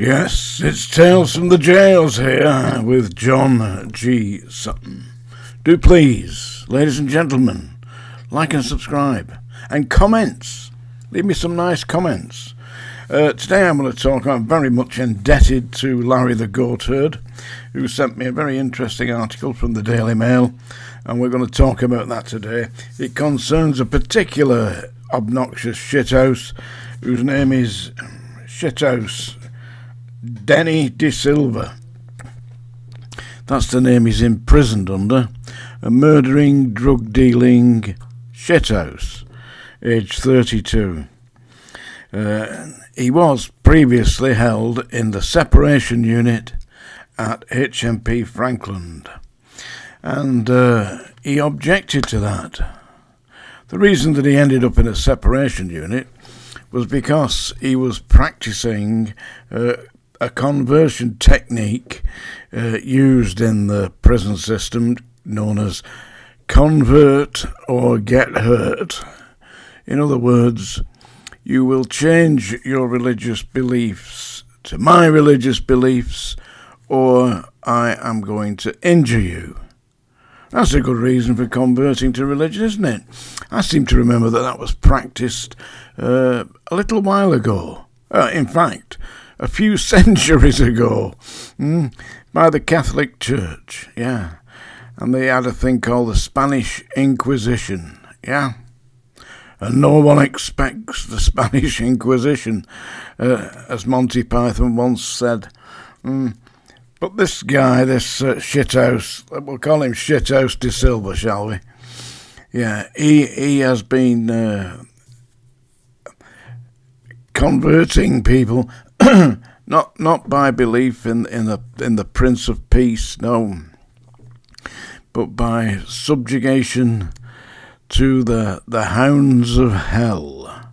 Yes, it's Tales from the Jails here with John G. Sutton. Do please, ladies and gentlemen, like and subscribe. And comments. Leave me some nice comments. Today I'm going to talk, I'm very much indebted to Larry the Goatherd, who sent me a very interesting article from the Daily Mail, and we're going to talk about that today. It concerns a particular obnoxious shithouse, whose name is Shithouse Denny De Silva. That's the name he's imprisoned under. A murdering, drug-dealing shithouse, age 32. He was previously held in the separation unit at HMP Frankland, and he objected to that. The reason that he ended up in a separation unit was because he was practicing a conversion technique used in the prison system known as convert or get hurt. In other words, you will change your religious beliefs to my religious beliefs, or I am going to injure you. That's a good reason for converting to religion, isn't it? I seem to remember that was practiced a little while ago. In fact, a few centuries ago, by the Catholic Church, yeah. And they had a thing called the Spanish Inquisition, yeah. And no one expects the Spanish Inquisition, as Monty Python once said. But this guy, this shithouse, we'll call him Shithouse De Silva, shall we? Yeah, he has been converting people, not by belief in the Prince of Peace, no, but by subjugation to the hounds of hell.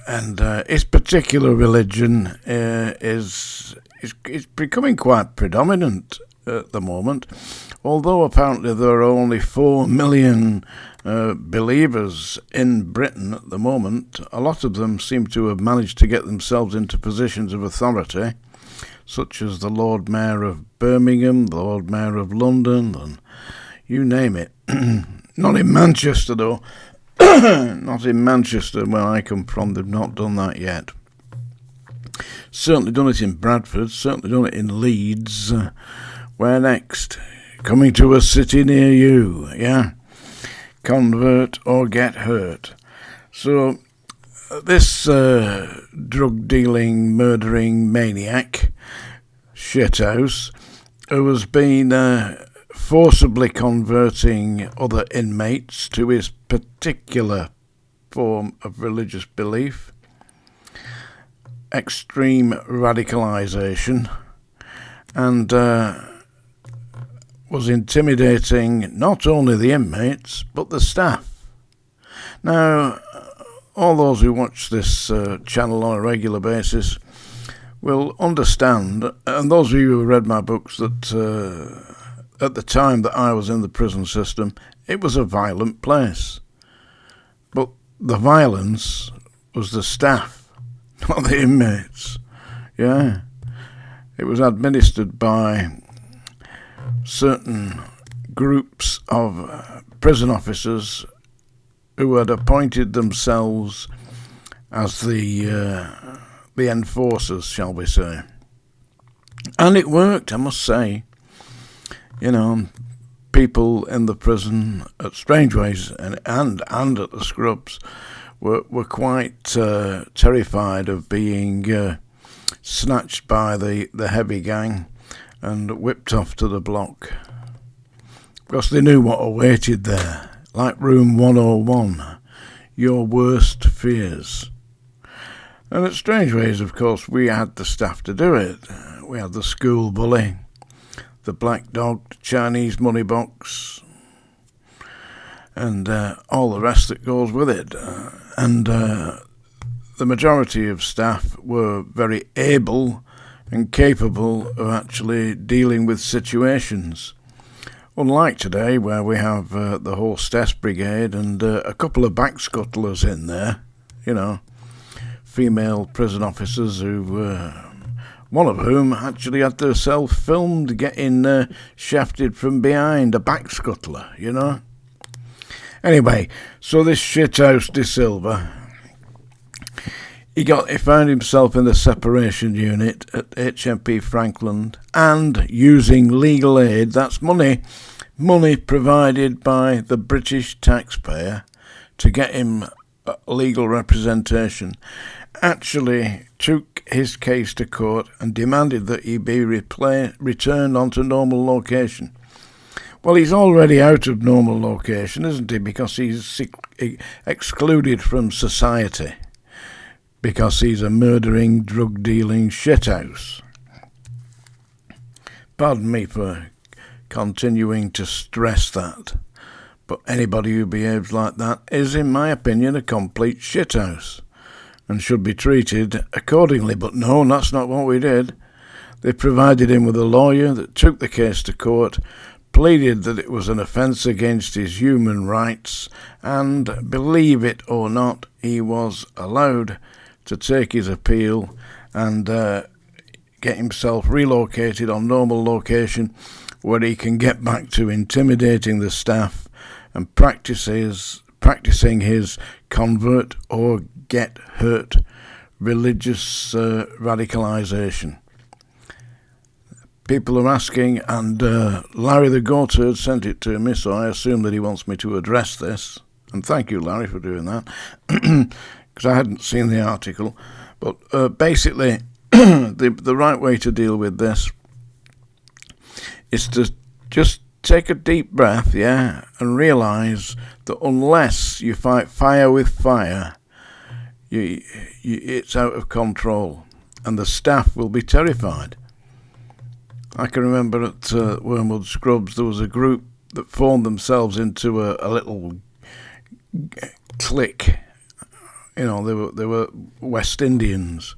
And his particular religion is becoming quite predominant at the moment, although apparently there are only 4 million believers in Britain at the moment. A lot of them seem to have managed to get themselves into positions of authority, such as the Lord Mayor of Birmingham, the Lord Mayor of London, and you name it. Not in Manchester, though. Not in Manchester, where I come from. They've not done that yet. Certainly done it in Bradford. Certainly done it in Leeds. Where next? Coming to a city near you. Yeah. Convert or get hurt. So this drug-dealing, murdering maniac, shithouse, who has been forcibly converting other inmates to his particular form of religious belief, extreme radicalization, and was intimidating not only the inmates but the staff. Now, all those who watch this channel on a regular basis will understand, and those of you who read my books, that at the time that I was in the prison system, it was a violent place. But the violence was the staff, not the inmates. Yeah. It was administered by certain groups of prison officers who had appointed themselves as the enforcers, shall we say. And it worked, I must say. You know, people in the prison at Strangeways and at the Scrubs were quite terrified of being snatched by the heavy gang and whipped off to the block, because they knew what awaited there, like room 101, your worst fears. And at Strangeways, of course, we had the staff to do it. We had the school bully, the black dog, the Chinese money box, and all the rest that goes with it. And the majority of staff were very able and capable of actually dealing with situations. Unlike today, where we have the hostess brigade and a couple of backscuttlers in there, you know, female prison officers who one of whom actually had herself filmed getting shafted from behind, a backscuttler, you know. Anyway, so this shithouse De Silva, he found himself in the separation unit at HMP Franklin, and using legal aid, that's money provided by the British taxpayer to get him legal representation, actually took his case to court and demanded that he be returned onto normal location. Well, he's already out of normal location, isn't he? Because he's excluded from society. Because he's a murdering, drug-dealing shithouse. Pardon me for continuing to stress that. But anybody who behaves like that is, in my opinion, a complete shithouse. And should be treated accordingly. But no, that's not what we did. They provided him with a lawyer that took the case to court, pleaded that it was an offence against his human rights, and, believe it or not, he was allowed to take his appeal and get himself relocated on normal location where he can get back to intimidating the staff and practicing his convert or get hurt religious radicalization. People are asking, and Larry the Goatherd sent it to me, so I assume that he wants me to address this. And thank you, Larry, for doing that, because I hadn't seen the article. But basically, the right way to deal with this is to just take a deep breath, and realise that unless you fight fire with fire, it's out of control, and the staff will be terrified. I can remember at Wormwood Scrubs there was a group that formed themselves into a little clique. You know, they were West Indians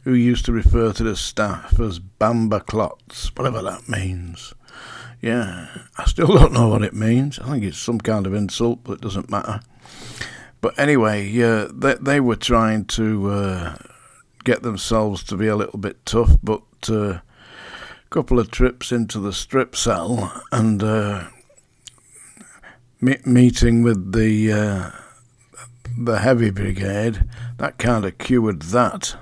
who used to refer to the staff as Bamba Clots, whatever that means. Yeah, I still don't know what it means. I think it's some kind of insult, but it doesn't matter. But anyway, they were trying to get themselves to be a little bit tough, but couple of trips into the strip cell and meeting with the heavy brigade, that kind of cured that.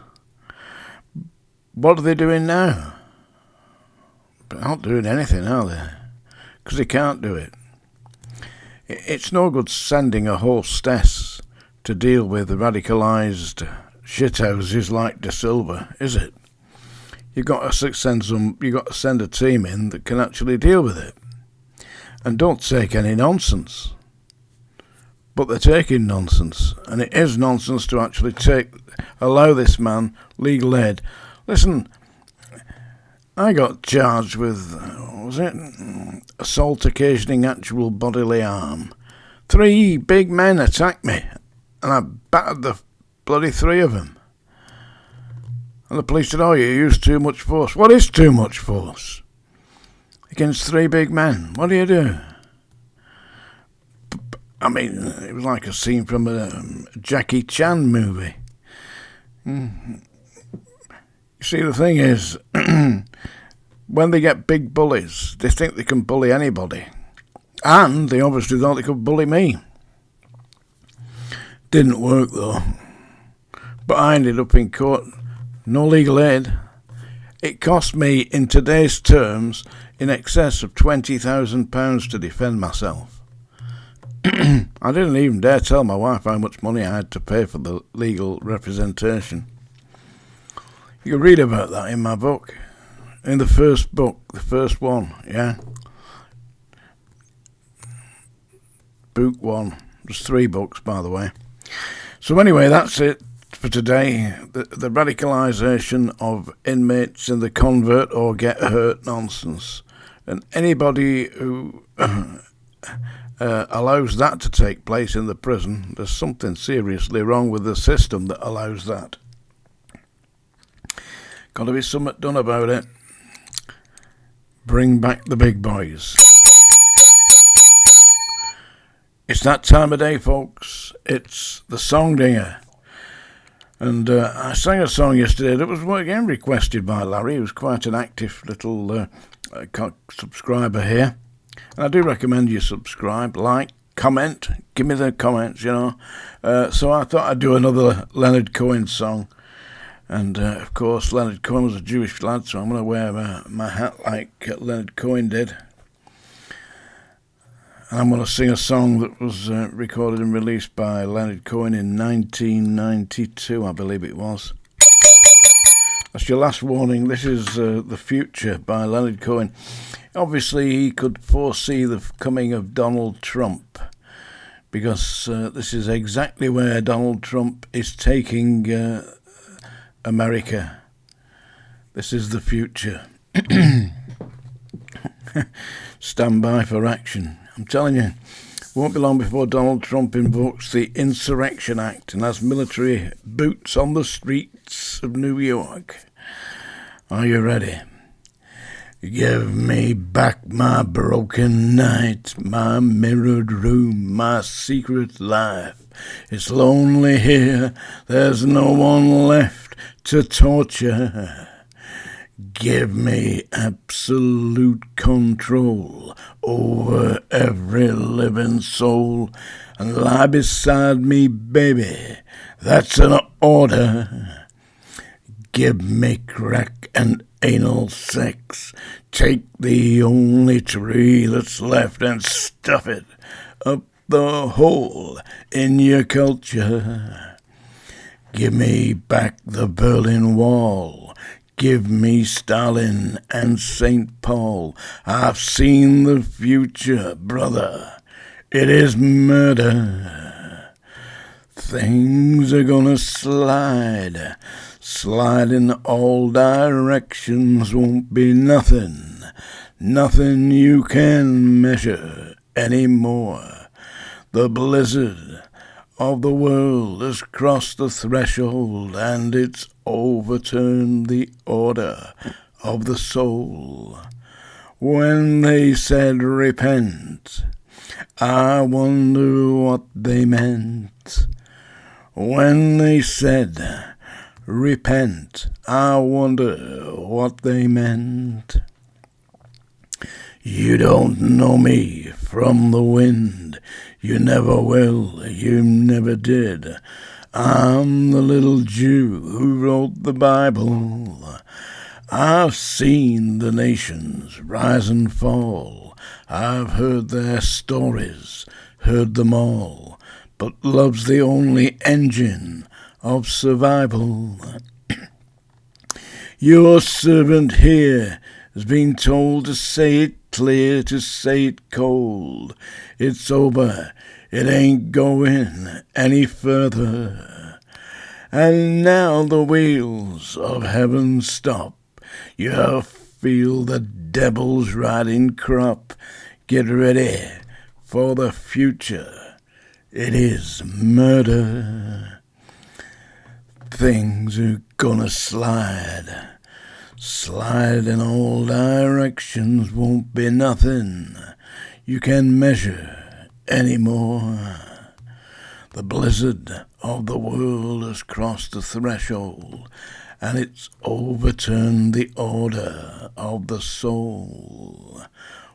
What are they doing now? They're not doing anything, are they? Because they can't do it. It's no good sending a hostess to deal with the radicalised shithouses like De Silva, is it? You've got to send a team in that can actually deal with it. And don't take any nonsense. But they're taking nonsense. And it is nonsense to actually allow this man legal aid. Listen, I got charged with, assault occasioning actual bodily harm. 3 big men attacked me. And I battered the bloody 3 of them. And the police said, oh, you used too much force. What is too much force? Against 3 big men. What do you do? I mean, it was like a scene from a Jackie Chan movie. You see, the thing is, when they get big bullies, they think they can bully anybody. And they obviously thought they could bully me. Didn't work, though. But I ended up in court. No legal aid. It cost me, in today's terms, in excess of £20,000 to defend myself. I didn't even dare tell my wife how much money I had to pay for the legal representation. You can read about that in my book. In the first book, the first one, Book 1. There's 3 books, by the way. So anyway, that's it for today. The radicalisation of inmates in the convert or get hurt nonsense. And anybody who allows that to take place in the prison, there's something seriously wrong with the system that allows that. Got to be something done about it. Bring back the big boys. It's that time of day, folks. It's the Song Dinger. And I sang a song yesterday that was again requested by Larry, who's quite an active little subscriber here. And I do recommend you subscribe, like, comment, give me the comments, you know. So I thought I'd do another Leonard Cohen song. And of course, Leonard Cohen was a Jewish lad, so I'm going to wear my hat like Leonard Cohen did. And I'm going to sing a song that was recorded and released by Leonard Cohen in 1992, I believe it was. That's your last warning. This is The Future by Leonard Cohen. Obviously, he could foresee the coming of Donald Trump, because this is exactly where Donald Trump is taking America. This is the future. Stand by for action. I'm telling you, it won't be long before Donald Trump invokes the Insurrection Act and has military boots on the streets of New York. Are you ready? Give me back my broken night, my mirrored room, my secret life. It's lonely here, there's no one left to torture. Give me absolute control over every living soul, and lie beside me, baby, that's an order. Give me crack and anal sex, take the only tree that's left and stuff it up the hole in your culture. Give me back the Berlin Wall, give me Stalin and St. Paul. I've seen the future, brother, it is murder. Things are gonna slide in all directions, won't be nothing you can measure anymore. The blizzard of the world has crossed the threshold, and it's overturned the order of the soul. When they said repent, I wonder what they meant. When they said repent, I wonder what they meant. You don't know me from the wind, you never will, you never did. I'm the little Jew who wrote the Bible. I've seen the nations rise and fall. I've heard their stories, heard them all. But love's the only engine of survival. Your servant here has been told to say it clear, to say it cold. It's over, it ain't going any further. And now the wheels of heaven stop. You feel the devil's riding crop. Get ready for the future. It is murder. Things are gonna slide in all directions, won't be nothing you can measure anymore. The blizzard of the world has crossed the threshold, and it's overturned the order of the soul.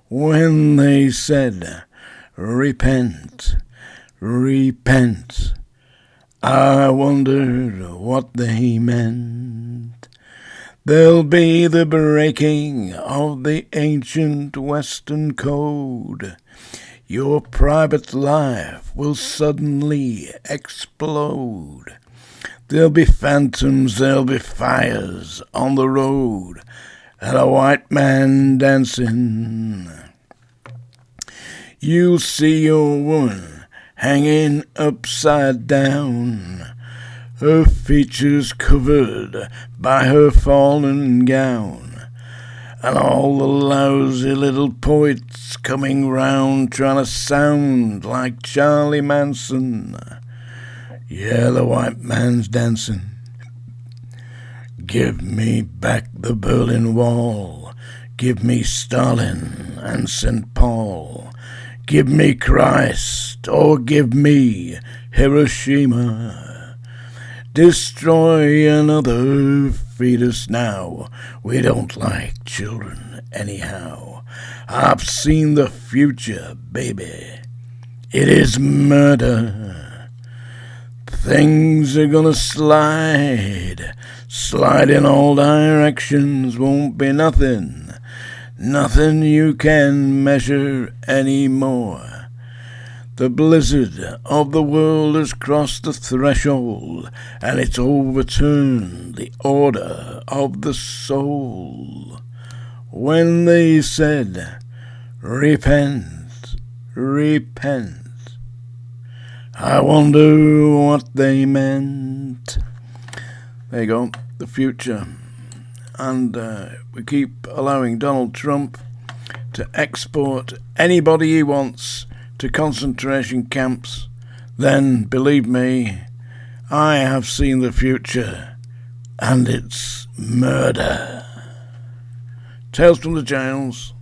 When they said, repent, repent, I wondered what they meant. There'll be the breaking of the ancient Western code. Your private life will suddenly explode. There'll be phantoms, there'll be fires on the road, and a white man dancing. You'll see your woman hanging upside down, her features covered by her fallen gown, and all the lousy little poets coming round trying to sound like Charlie Manson. Yeah, the white man's dancing. Give me back the Berlin Wall, give me Stalin and St. Paul, give me Christ or give me Hiroshima. Destroy another fetus now. We don't like children anyhow. I've seen the future, baby. It is murder. Things are gonna slide in all directions, won't be nothing you can measure anymore. The blizzard of the world has crossed the threshold, and it's overturned the order of the soul. When they said, repent, repent, I wonder what they meant. There you go, the future. And we keep allowing Donald Trump to export anybody he wants to concentration camps, then, believe me, I have seen the future, and it's murder. Tales from the Jails.